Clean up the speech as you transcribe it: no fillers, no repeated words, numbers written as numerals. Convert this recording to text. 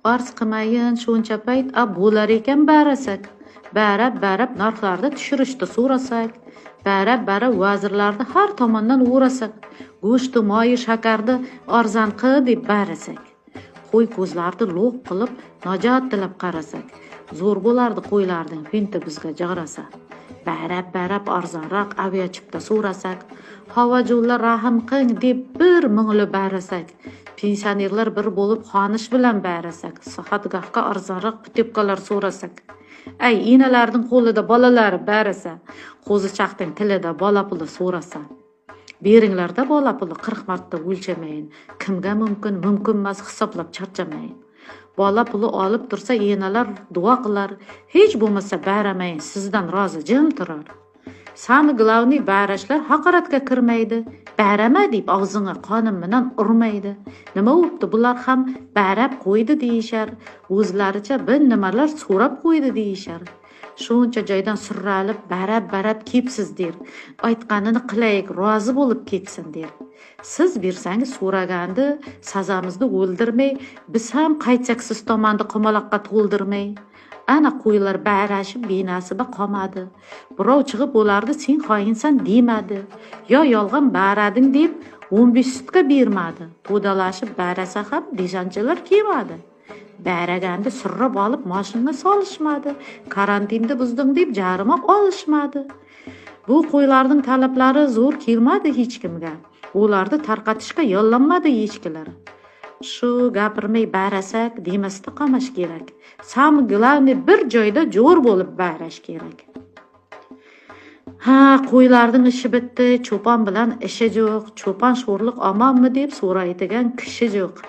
Arz qilmayin shuncha payt bo'lar ekan barasak. Barab narxlarni tushirishni so'rasak, barab vazirlarni har tomondan o'rasak, go'shti, moyi, shakarni arzon qil deb barasak. Qo'y ko'zlarni lo'q qilib najot tilab qarasak, zo'r bo'lardi qo'ylarning finti bizga jag'rasa. Barab arzonroq aviachipta so'rasak, havojo'llar rahm qing deb bir mungli barasak, pensionerlar bir bo'lib xonish bilan barasak, sihatgohga arzonroq putevkalar so'rasak. Ay, enalarning qo'lida bolalari barasa, qo'zichoqning tilida bola puli so'rasa. Beringlarda bola puli 40 marta o'lchamayin. Kimga mumkin emas hisoblab charchamayin. Bola puli olib tursa enalar duo qilar, hech bo'lmasa baramayin, sizdan rozi jim turar. Sami glavniy barashlar haqoratga kirmaydi. Barama deb og'zingga qonim bilan urmaydi. Nima bo'pti, bular ham barab qo'ydi deyishar. O'zlaricha bir nimalar so'rab qo'ydi deyishar. Shuncha joydan surralib barab kepsiz der. Aytganini qilaylik, rozi bo'lib ketsin der. Siz bersangiz so'ragandi, sazamizni o'ldirmay, biz ham qaytsak siz tomonni qomaloqqa to'ldirmay. Ana qo'ylar barashib benasiba qolmadi. Birov chiqib bo'lardi, sen xoinsan demadi. Yo yolg'on barading deb 15 sutka bermadi. To'dalashib barasa ham deshanchalar kelmadi. Baraganda surrab olib mashinaga solishmadi. Karantinda buzding deb jarimab olishmadi. Bu qo'ylarning talablari zo'r kelmadi hech kimga. Ularni tarqatishga yo'llanmadi hechkilar. Shu gapirmay barasak demasda qamash kerak. Sam glavni bir joyda jo'r bo'lib barash kerak. Ha, qo'ylarning ishi bitdi, cho'pon bilan ishi yo'q. Cho'pon sho'rliq omonmi deb so'raydigan kishi yo'q.